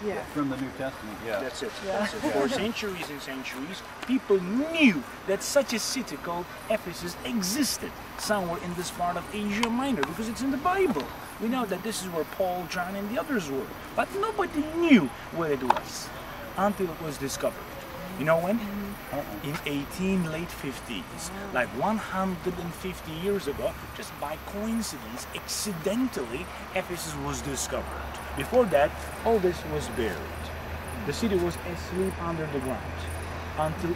Yeah. From the New Testament, yeah. That's it. Yeah. That's it. For centuries and centuries, people knew that such a city called Ephesus existed somewhere in this part of Asia Minor because it's in the Bible. We know that this is where Paul, John, and the others were, but nobody knew where it was until it was discovered. You know when? In late 50s, like 150 years ago, just by coincidence, accidentally, Ephesus was discovered. Before that, all this was buried. The city was asleep under the ground until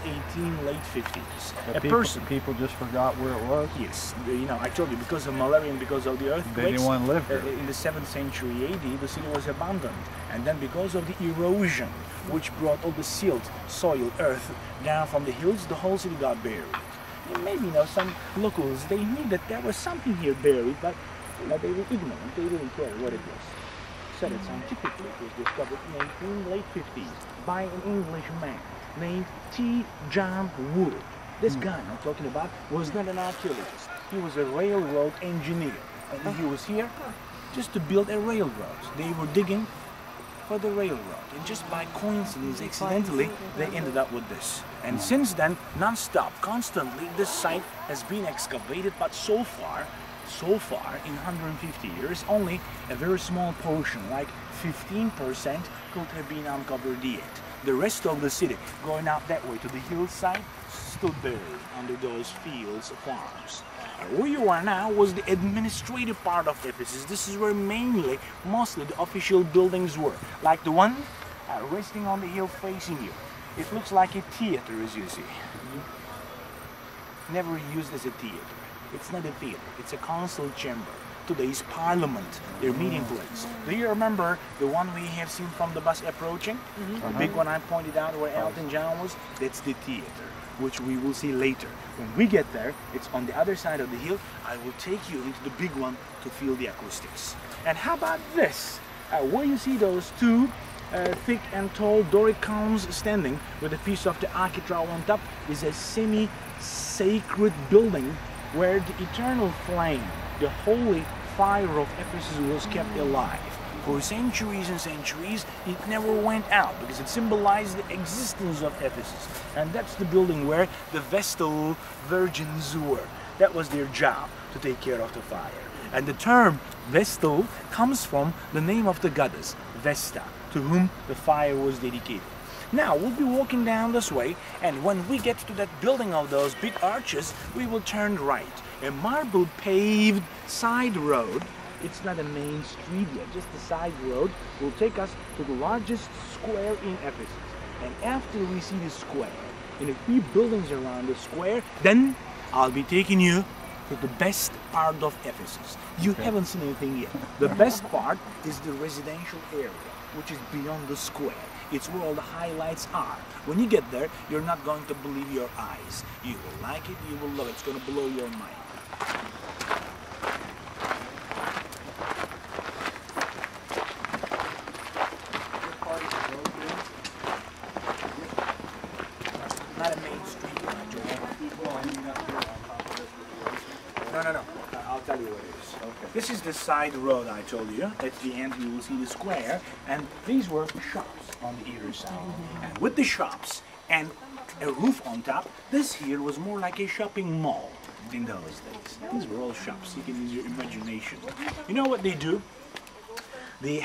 late 50s. People just forgot where it was? Yes, you know, I told you, because of malaria and because of the earthquakes, They didn't want to live there. in the 7th century AD, the city was abandoned. And then because of the erosion, which brought all the silt, soil, earth down from the hills, the whole city got buried. And maybe, you know, some locals, they knew that there was something here buried, but you know, they were ignorant, they didn't care what it was. So that scientifically it was discovered in late 50s by an Englishman named T. John Wood. This guy I'm talking about was not an archaeologist. He was a railroad engineer. And he was here just to build a railroad. They were digging for the railroad. And just by coincidence, accidentally, they ended up with this. And since then, non-stop, constantly, this site has been excavated, but so far, in 150 years, only a very small portion, like 15%, could have been uncovered yet. The rest of the city, going out that way to the hillside, stood buried under those fields, farms. Where you are now was the administrative part of Ephesus. This is where mostly the official buildings were, like the one resting on the hill facing you. It looks like a theater, as you see. Never used as a theater. It's not a theater, it's a council chamber. Today's parliament, their meeting place. Do you remember the one we have seen from the bus approaching? The big one I pointed out where Elton John was? That's the theater, which we will see later. When we get there, it's on the other side of the hill. I will take you into the big one to feel the acoustics. And how about this? Where you see those two thick and tall Doric columns standing with a piece of the architrave on top is a semi-sacred building where the eternal flame, the holy fire of Ephesus, was kept alive. For centuries and centuries, it never went out because it symbolized the existence of Ephesus. And that's the building where the Vestal virgins were. That was their job, to take care of the fire. And the term Vestal comes from the name of the goddess, Vesta, to whom the fire was dedicated. Now, we'll be walking down this way, and when we get to that building of those big arches, we will turn right. A marble paved side road, it's not a main street yet, just a side road, will take us to the largest square in Ephesus. And after we see the square, and a few buildings around the square, then I'll be taking you to the best part of Ephesus. You haven't seen anything yet. The best part is the residential area, which is beyond the square. It's where all the highlights are. When you get there, you're not going to believe your eyes. You will like it, you will love it. It's going to blow your mind. Not a main street, No. I'll tell you what it is. Okay. This is the side road I told you. At the end you will see the square, and these were shops on the either side. And with the shops and a roof on top, this here was more like a shopping mall in those days. These were all shops. You can use your imagination. You know what they do? The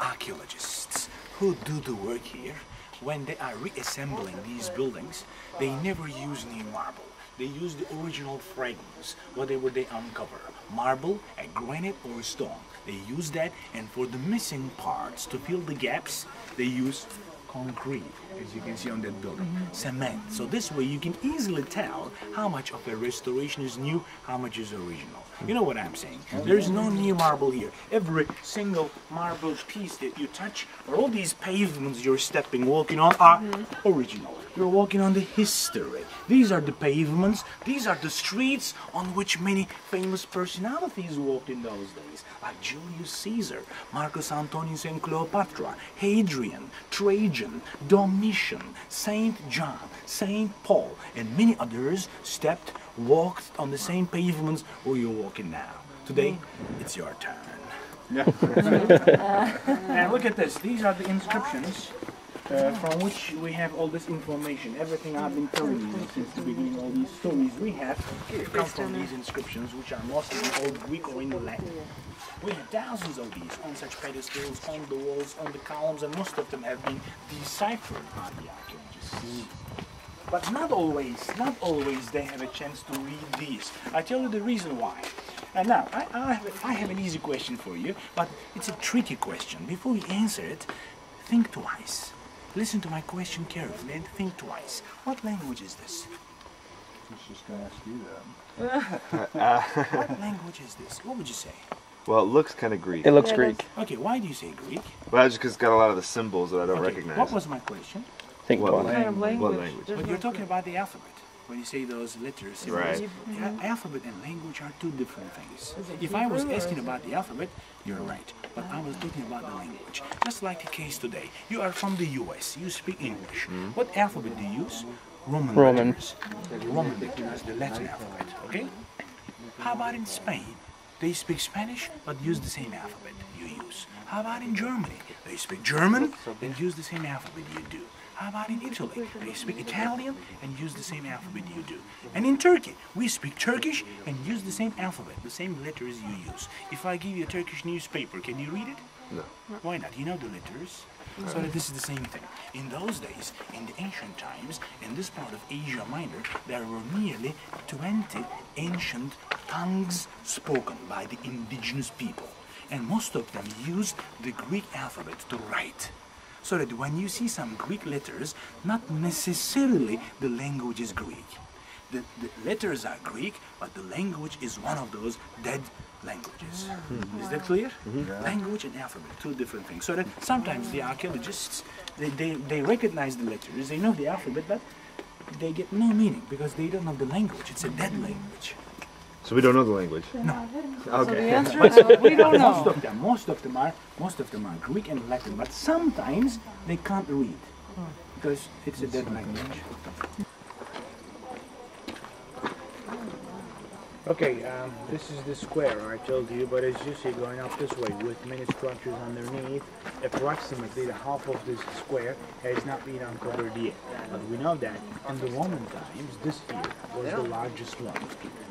archaeologists who do the work here, when they are reassembling these buildings, they never use new marble. They use the original fragments, whatever they uncover. Marble, a granite or a stone. They use that, and for the missing parts, to fill the gaps, they use concrete, as you can see on that building. Cement. So this way you can easily tell how much of a restoration is new, how much is original. You know what I'm saying? There's no new marble here. Every single marble piece that you touch, or all these pavements you're stepping, walking on, are original. You're walking on the history. These are the pavements, these are the streets on which many famous personalities walked in those days, like Julius Caesar, Marcus Antonius and Cleopatra, Hadrian, Trajan, Domitian, Saint John, Saint Paul, and many others walked on the same pavements where you're walking now. Today, it's your turn. And look at this. These are the inscriptions from which we have all this information. Everything I've been telling you since the beginning, all these stories we have come from these inscriptions, which are mostly in Old Greek or in Latin. We have thousands of these on such pedestals, on the walls, on the columns, and most of them have been deciphered by the archaeologists. But not always they have a chance to read these. I tell you the reason why. And now, I have an easy question for you, but it's a tricky question. Before you answer it, think twice. Listen to my question carefully and think twice. What language is this? I was just going to ask you that. What language is this? What would you say? Well, it looks kind of Greek. It looks Greek. Okay, why do you say Greek? Well, just because it's got a lot of the symbols that I don't Okay, recognize. what was my question? Think What one. What kind of language? What language? There's But no you're talking about the alphabet. When you say those letters, symbols. Right. Alphabet and language are two different things. If I was asking about the alphabet, you're right. But I was talking about the language. Just like the case today. You are from the US. You speak English. What alphabet do you use? Roman. Letters. Roman letters, the Latin alphabet. Okay? How about in Spain? They speak Spanish, but use the same alphabet you use. How about in Germany? They speak German and use the same alphabet you do. How about in Italy? They speak Italian and use the same alphabet you do. And in Turkey, we speak Turkish and use the same alphabet, the same letters you use. If I give you a Turkish newspaper, can you read it? No. Why not? You know the letters. So that this is the same thing. In those days, in the ancient times, in this part of Asia Minor, there were nearly 20 ancient tongues spoken by the indigenous people. And most of them used the Greek alphabet to write. So that when you see some Greek letters, not necessarily the language is Greek. The letters are Greek, but the language is one of those dead languages. Is that clear? Language and alphabet, two different things. So that sometimes the archaeologists, they recognize the letters, they know the alphabet, but they get no meaning because they don't know the language. It's a dead language. So we don't know the language. No. So the Okay. answer is we don't know. Most of them are Greek and Latin, but sometimes they can't read because it's a dead language. Okay, this is the square I told you, but as you see, going up this way with many structures underneath, approximately the half of this square has not been uncovered yet. But we know that in the Roman times, this here was the largest one,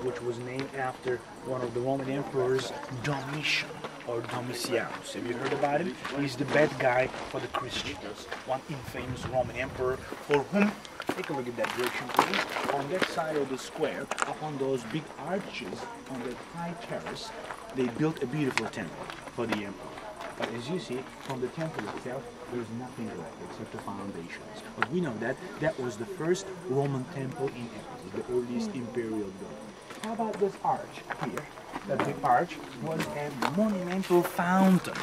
which was named after one of the Roman emperors, Domitian or Domitianus. Have you heard about him? He's the bad guy for the Christians, one infamous Roman emperor for whom, take a look at that direction please, on that side of the square, up on those big arches, on that high terrace, they built a beautiful temple for the emperor. But as you see, from the temple itself, there's nothing left except the foundations. But we know that that was the first Roman temple in Ephesus, the earliest imperial building. How about this arch here? That big arch was a monumental fountain.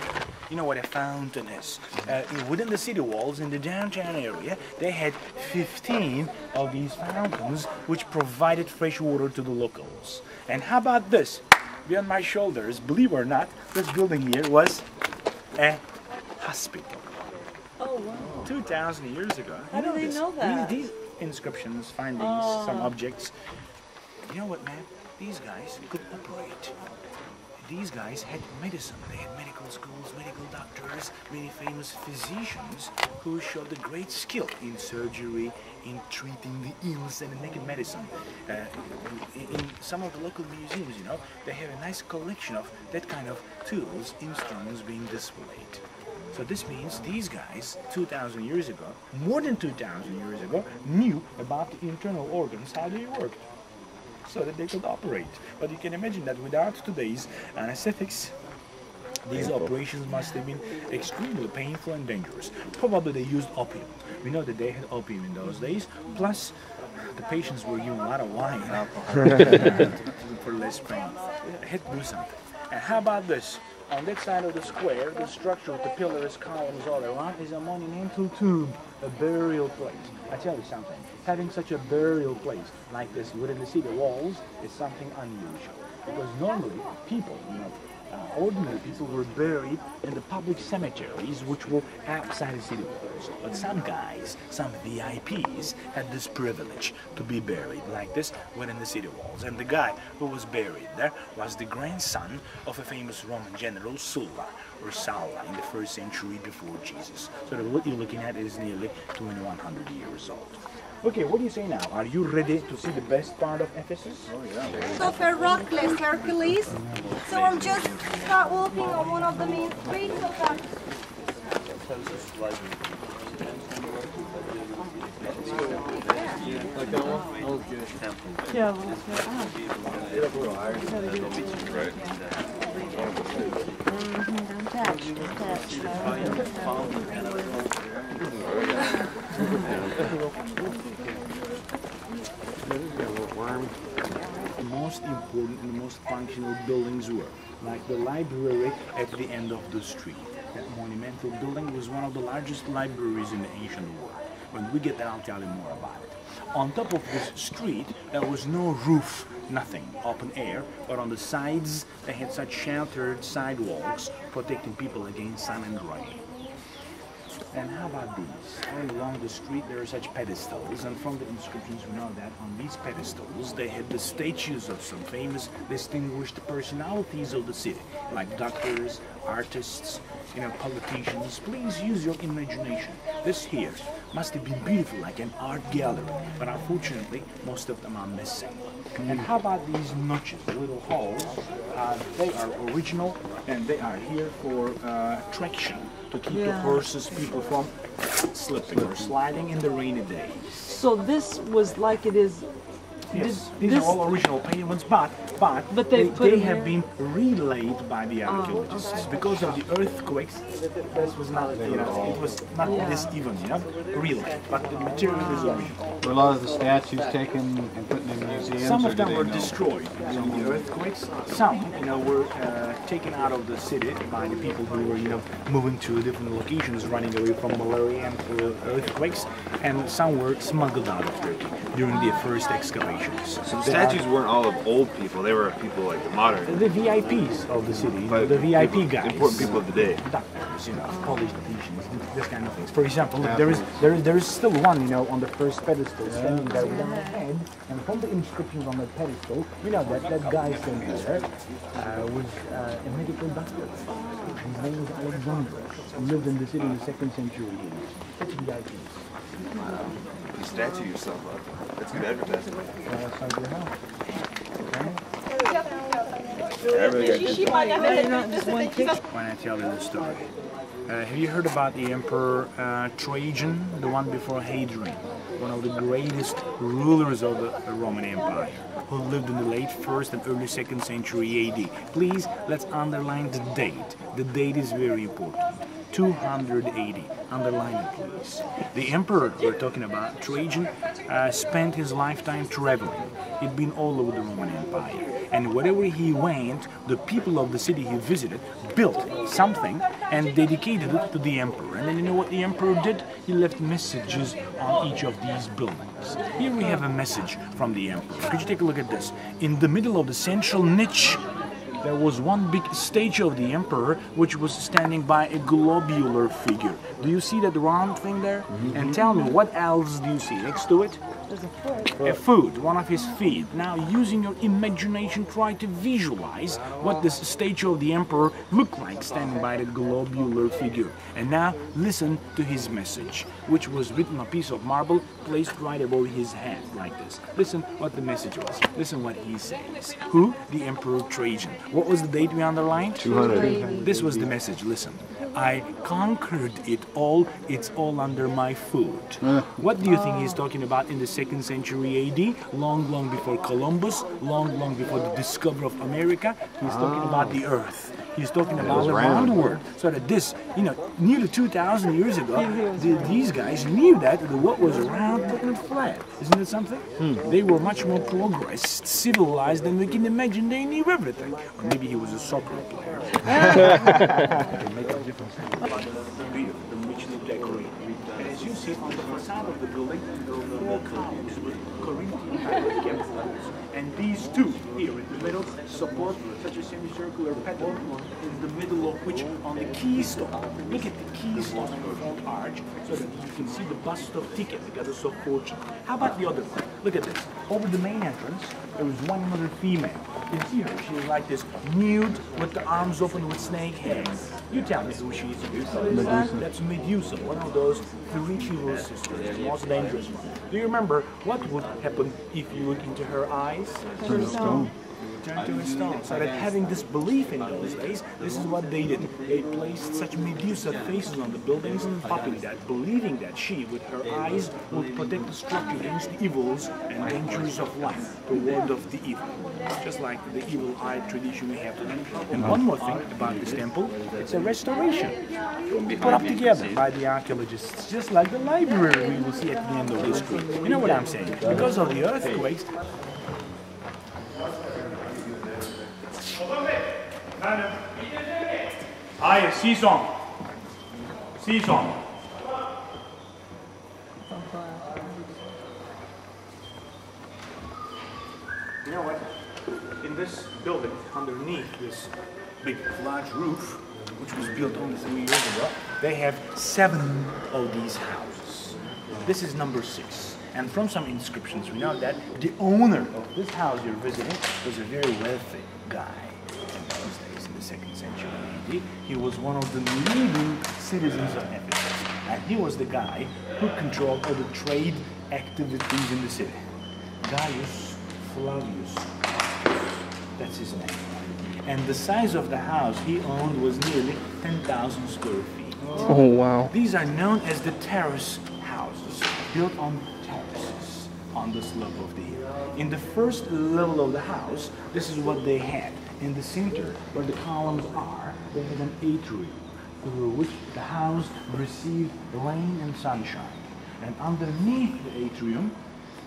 You know what a fountain is. Within the city walls, in the downtown area, they had 15 of these fountains which provided fresh water to the locals. And how about this? Beyond my shoulders, believe it or not, this building here was a hospital. Oh, wow. 2,000 years ago. How do they know that? These inscriptions, findings, some objects. You know what, man? These guys could operate. These guys had medicine. They had medical schools, medical doctors, many famous physicians who showed a great skill in surgery, in treating the ills and in making medicine. In some of the local museums, you know, they have a nice collection of that kind of tools, instruments being displayed. So this means these guys, 2,000 years ago, more than 2,000 years ago, knew about the internal organs, how they worked, so that they could operate. But you can imagine that without today's anesthetics, these operations must have been extremely painful and dangerous. Probably they used opium. We know that they had opium in those days, plus the patients were given a lot of wine for less pain. They had to do something. And how about this? On that side of the square, the structure with the pillars, columns all around is a monumental tomb, a burial place. I tell you something, having such a burial place like this within the city walls is something unusual. Because normally people, you know, ordinary people were buried in the public cemeteries, which were outside the city walls. But some guys, some VIPs, had this privilege to be buried like this within the city walls. And the guy who was buried there was the grandson of a famous Roman general, Sulla, or Sulla, in the 1st century before Jesus. So what you're looking at is nearly 2100 years old. Okay, what do you say now? Are you ready to see the best part of Ephesus? Oh yeah. Of a rockless Hercules. So I'm just start walking on one of the main streets of that. Yeah. Don't touch. The most important and the most functional buildings were, like the library at the end of the street. That monumental building was one of the largest libraries in the ancient world. When we get there, I'll tell you more about it. On top of this street, there was no roof, nothing, open air, but on the sides, they had such sheltered sidewalks protecting people against sun and rain. And how about these? All along the street there are such pedestals, and from the inscriptions we know that on these pedestals they had the statues of some famous distinguished personalities of the city, like doctors, artists, politicians. Please use your imagination. This here must have been beautiful, like an art gallery, but unfortunately most of them are missing. And how about these notches, the little holes? They are original, and they are here for traction, to keep the horses, people from slipping or sliding in the rainy days. So this was like it is. Yes, these are all original paintings, but they have been relayed by the archaeologists because of the earthquakes. This was not, it was not this even, relayed, but the material is original. Were a lot of the statues taken and put in museums? Some of them were destroyed during the earthquakes. Some, were taken out of the city by the people who were, moving to different locations, running away from malaria and earthquakes, and some were smuggled out of Turkey during the first excavations. So the statues weren't all of old people; they were people like the modern. The VIPs of the city, the VIP guys, important people of the day. Doctors, college teachers, this kind of things. For example, look, there is still one, on the first pedestal, standing there with a head, and from the inscriptions on the pedestal, that guy standing there was a medical doctor. His name was Alexander. He lived in the city in the 2nd century. Such VIPs. Wow. You statue yourself up. That's good advertising. When I tell you the story, have you heard about the Emperor Trajan, the one before Hadrian, one of the greatest rulers of the Roman Empire, who lived in the late 1st and early 2nd century AD? Please, let's underline the date. The date is very important. 280. Underline it, please. The emperor we're talking about, Trajan, spent his lifetime traveling. He'd been all over the Roman Empire. And wherever he went, the people of the city he visited built something and dedicated it to the emperor. And then you know what the emperor did? He left messages on each of these buildings. Here we have a message from the emperor. Could you take a look at this? In the middle of the central niche, there was one big statue of the emperor which was standing by a globular figure. Do you see that round thing there? And tell me, what else do you see next to it? There's a foot. A foot, one of his feet. Now, using your imagination, try to visualize what this statue of the emperor looked like standing by the globular figure. And now, listen to his message, which was written on a piece of marble placed right above his head, like this. Listen what the message was. Listen what he says. Who? The Emperor Trajan. What was the date we underlined? 200. This was the message. Listen. I conquered it all. It's all under my foot. What do you think he's talking about in the 2nd century AD? Long before Columbus, long before the discovery of America. He's talking about the earth. He's talking about the round world. So that this, nearly 2,000 years ago, these guys knew that what was round and flat. Isn't it something? They were much more progressed, civilized than we can imagine. They knew everything. Or maybe he was a soccer player. Make a difference. The richly decorated. And as you see on the facade of the building, there are 4 columns with Corinthian type of walls. And these 2 here in the middle support such a semicircular pedal in the middle of which on the keystone, look at the keystone in the front arch so that you can see the bust of Ticket, the goddess of fortune. How about the other one? Look at this. Over the main entrance, there is one other female. You can see her. She's like this nude with the arms open with snake hands. You tell me who she is. Medusa. That's Medusa, one of those 3 evil sisters, the most dangerous one. Do you remember what would happen if you look into her eyes? Turn to stone. Turn to a stone. So that having this belief in those days, this is what they did. They placed such Medusa faces on the buildings, hoping that, believing that she, with her eyes, would protect the structure against the evils and dangers of life, the ward of the evil. Just like the evil eye tradition we have today. And one more thing about this temple, it's a restoration. Put up together by the archaeologists, just like the library we will see at the end of this screen. You know what I'm saying? Because of the earthquakes, 아예 시송 시송 You know what? In this building, underneath this big large roof, which was built only 3 years ago, they have 7 of these houses. This is number 6. And from some inscriptions, we know that the owner of this house you're visiting was a very wealthy guy in those days, in the 2nd century AD. He was one of the leading citizens of Ephesus. And he was the guy who controlled all the trade activities in the city. Gaius Flavius, that's his name. And the size of the house he owned was nearly 10,000 square feet. Oh, wow. These are known as the terrace houses, built on terraces on the slope of the hill. In the first level of the house, this is what they had. In the center, where the columns are, they had an atrium through which the house received rain and sunshine. And underneath the atrium,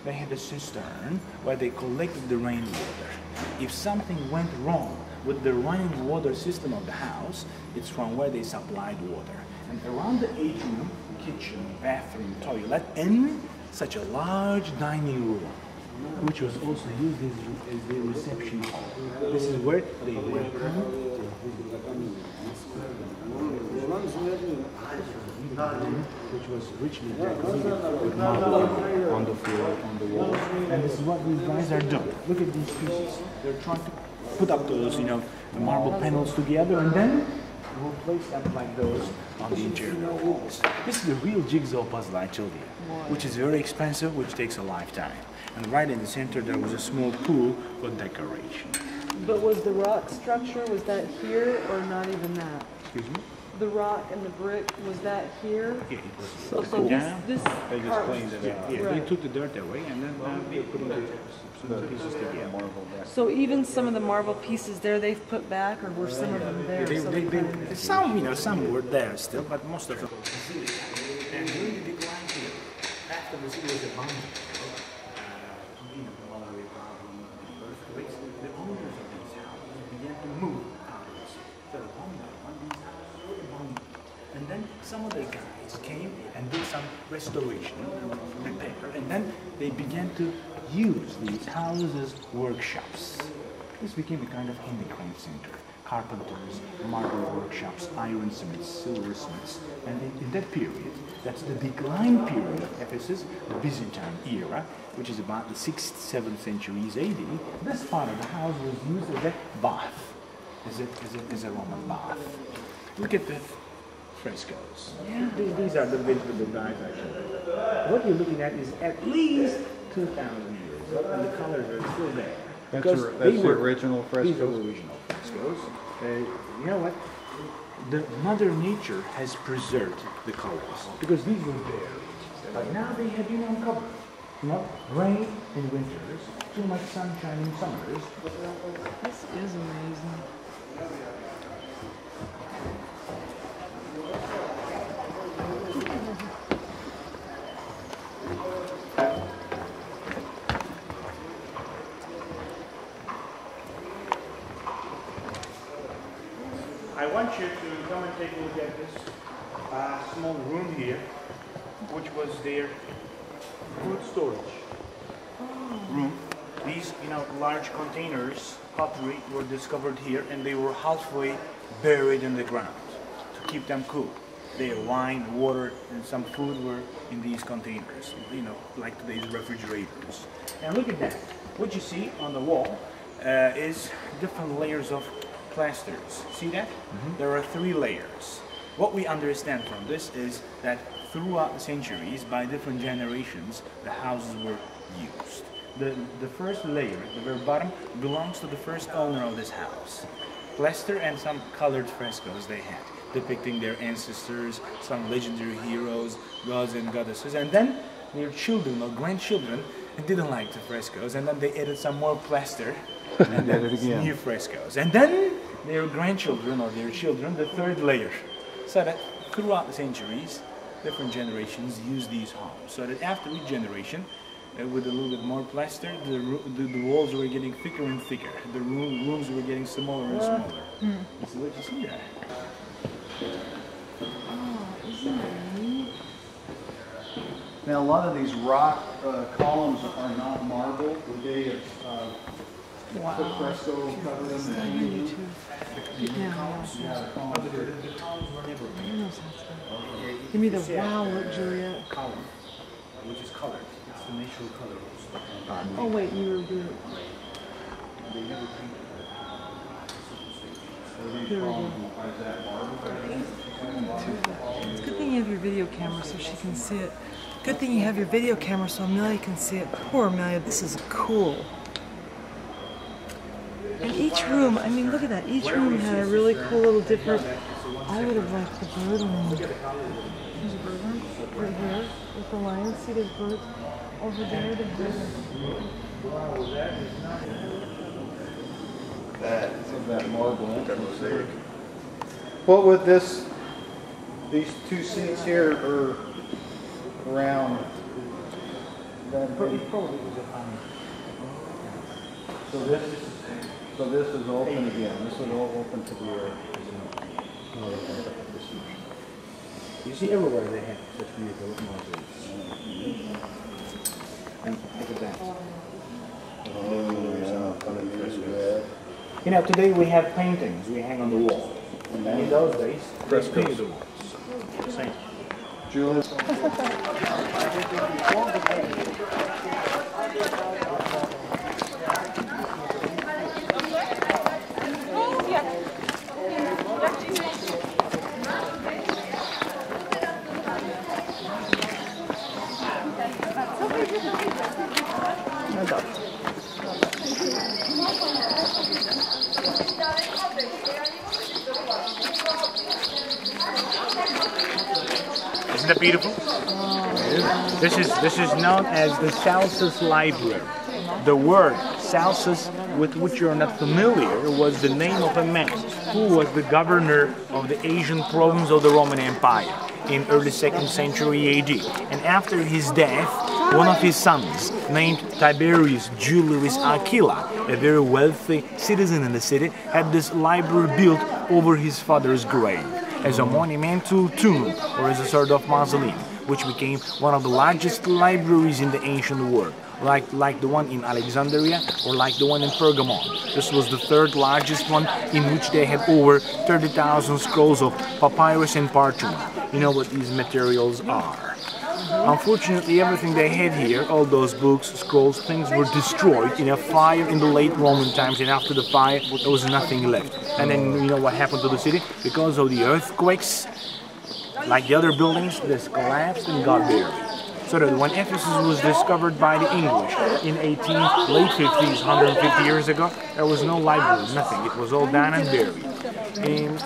they had a cistern where they collected the rainwater. If something went wrong with the running water system of the house, it's from where they supplied water. And around the atrium, kitchen, bathroom, toilet, and such a large dining room, which was also used as the reception hall. This is where they were which was richly decorated with marble on the floor, on the walls. And this is what these guys are doing. Look at these pieces. They're trying to put up those, the marble panels together, and then we'll place them like those on the interior walls. This is the real jigsaw puzzle I told you, which is very expensive, which takes a lifetime. And right in the center there was a small pool for decoration. But was the rock structure, was that here or not even that? Excuse me? The rock and the brick, was that here? Yeah, it was. So Yeah. this They just part cleaned was, it out. Yeah, they Right. took the dirt away and then they're putting the pieces together. so even some of the marble pieces there they've put back, or were some of them there? So they kind of- Some were there still, but most of them. And during the decline period, after the city was abandoned, the malaria problem, the earthquakes, the owners of these houses began to move out of the city. So one by one, these houses were abandoned. And then some other guys came and did some restoration, repair, and then they began to use these houses as workshops. This became a kind of handicraft center. Carpenters, marble workshops, ironsmiths, silversmiths. And in that period, that's the decline period of Ephesus, the Byzantine era, which is about the 6th, 7th centuries AD, this part of the house was used as a bath, as a Roman bath. Look at the frescoes. Yeah, these are the guys I showed you. What you're looking at is at least 2,000 years old, and the colors are still there. That's Because the they were- original These are the frescoes. original frescoes. You know what? The Mother Nature has preserved the colors because these were there. But now they have been uncovered. Rain in winters, too much sunshine in summers. This is amazing. I want you to come and take a look at this small room here. which was their food storage room. These, large containers, pottery, were discovered here, and they were halfway buried in the ground to keep them cool. Their wine, water, and some food were in these containers, like today's refrigerators. And look at that. What you see on the wall is different layers of plasters. See that? There are 3 layers. What we understand from this is that throughout the centuries, by different generations, the houses were used. The first layer, the very bottom, belongs to the first owner of this house. Plaster and some colored frescoes they had, depicting their ancestors, some legendary heroes, gods and goddesses, and then their children or grandchildren didn't like the frescoes, and then they added some more plaster, and then new frescoes, and then their grandchildren or their children, the 3rd layer. So that throughout the centuries, different generations used these homes, so that after each generation, with a little bit more plaster, the walls were getting thicker and thicker. The rooms were getting smaller and smaller. That's what you see there. Oh, isn't that neat? Now, a lot of these rock columns are not marble. They have put fresco cover them. Give me the wow look, Julia. Column, which is colored. It's the natural color. Oh wait, you were doing. It's a good thing you have your video camera so she can see it. Good thing you have your video camera so Amelia can see it. Poor Amelia, this is cool. And each room, I mean, look at that. Each room had a really cool little different. I would have liked the bird one. There's a bird one right here with the lions. See, there's birds over there. That marble. What would these 2 seats here are around? So this is open again. This is all open to the air. You see everywhere they have such beautiful mosaics. And look at that. Today we have paintings we hang on the wall. And in those days, they painted the walls. Same. Julia. Isn't that beautiful? This is known as the Celsus Library. The word Celsus, with which you're not familiar, was the name of a man who was the governor of the Asian province of the Roman Empire in early 2nd century AD. And after his death, one of his sons, named Tiberius Julius Aquila, a very wealthy citizen in the city, had this library built over his father's grave as a monumental tomb or as a sort of mausoleum, which became one of the largest libraries in the ancient world, like the one in Alexandria or like the one in Pergamon. This was the 3rd largest one, in which they had over 30,000 scrolls of papyrus and parchment. You know what these materials are. Unfortunately, everything they had here, all those books, scrolls, things were destroyed in a fire in the late Roman times, and after the fire there was nothing left. And then you know what happened to the city? Because of the earthquakes, like the other buildings, this collapsed and got buried. So that when Ephesus was discovered by the English in late 50s, 150 years ago, there was no library, nothing. It was all done and buried.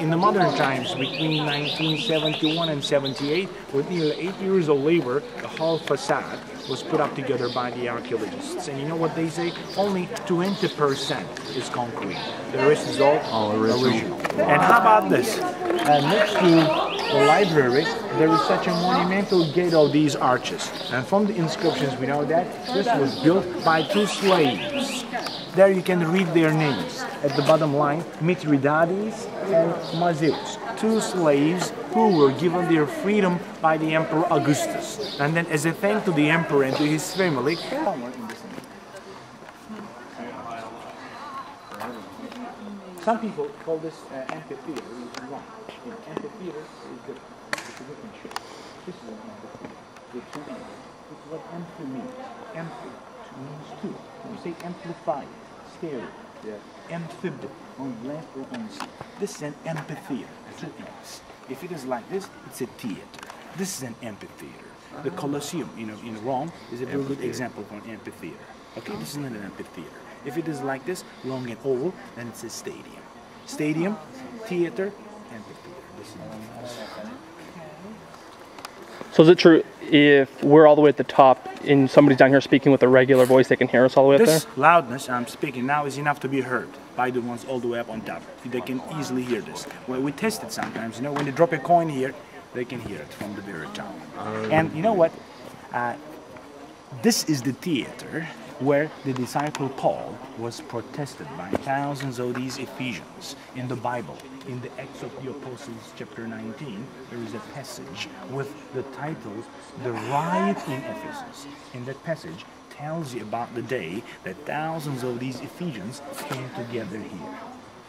In the modern times, between 1971 and 78, with nearly 8 years of labor, the whole facade was put up together by the archaeologists. And you know what they say? Only 20% is concrete. The rest is all original. And how about this? Next to the library, there is such a monumental gate of these arches. And from the inscriptions we know that this was built by 2 slaves. There you can read their names. At the bottom line, Mithridates and Mazeus, 2 slaves who were given their freedom by the Emperor Augustus. And then as a thank to the emperor and to his family, some people call this amphitheater, which is wrong. Amphitheater is different shape. This is an amphitheater with two ends. This is what amphi means. Amphi means two. When you say amplified, stereo, amphib, on left or on C. This is an amphitheater, two ends. If it is like this, it's a theater. This is an amphitheater. The Colosseum, in Rome, is a very good example for an amphitheater. Okay, this is not an amphitheater. If it is like this, long and oval, then it's a stadium. Stadium, theater, amphitheater. This is So is it true if we're all the way at the top and somebody's down here speaking with a regular voice, they can hear us all the way up there? This loudness I'm speaking now is enough to be heard by the ones all the way up on top. They can easily hear this. Well, we test it sometimes. When they drop a coin here, they can hear it from the very top. And you know what? This is the theater where the disciple Paul was protested by thousands of these Ephesians. In the Bible, in the Acts of the Apostles chapter 19, there is a passage with the titles, The Riot in Ephesus. In that passage tells you about the day that thousands of these Ephesians came together here.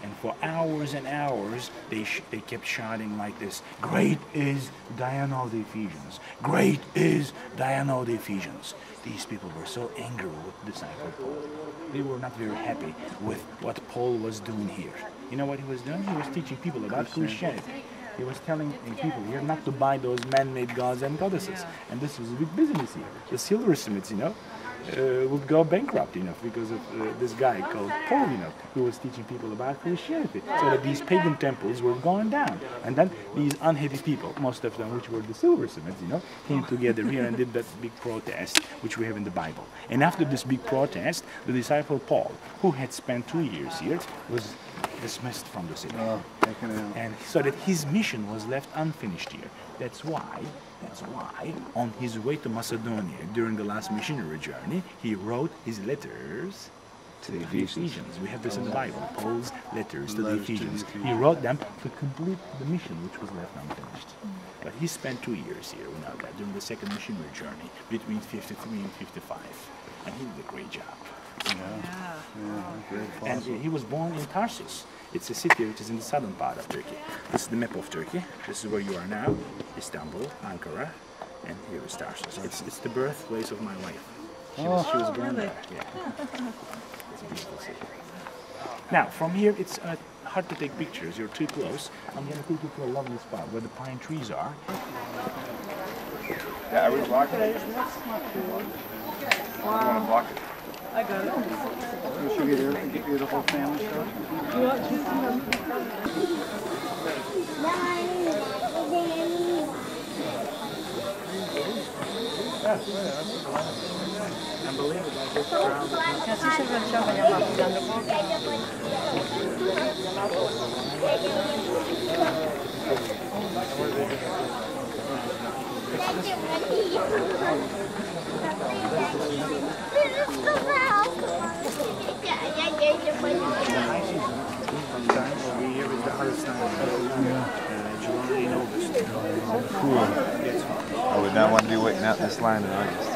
And for hours and hours, they kept shouting like this, "Great is Diana of the Ephesians! Great is Diana of the Ephesians!" These people were so angry with disciple Paul. They were not very happy with what Paul was doing here. You know what he was doing? He was teaching people about Christianity. He was telling people here not to buy those man-made gods and goddesses. And this was a big business here. The silversmiths, would go bankrupt, because of this guy called Paul, who was teaching people about Christianity. So that these pagan temples were going down. And then these unhappy people, most of them which were the silversmiths, came together here and did that big protest, which we have in the Bible. And after this big protest, the disciple Paul, who had spent 2 years here, was dismissed from the city. And so that his mission was left unfinished here. That's why, on his way to Macedonia during the last missionary journey, he wrote his letters to the Ephesians. We have this in the Bible, Paul's letters to the Ephesians. He wrote them to complete the mission which was left unfinished. But he spent 2 years here, we know that, during the second missionary journey between 53 and 55. And he did a great job. And he was born in Tarsus. It's a city which is in the southern part of Turkey. This is the map of Turkey. This is where you are now, Istanbul, Ankara, and here is Tarsus. It's the birthplace of my wife. She was born there. Yeah. It's a beautiful city. Now, from here, it's hard to take pictures. You're too close. I'm going to take you to a lovely spot where the pine trees are. Yeah, are we blocking it? Wow. You want to block it? I got it. Should we get you the whole family stuff? Do you want to? July and August. Cool. I would not want to be waiting out this line in August.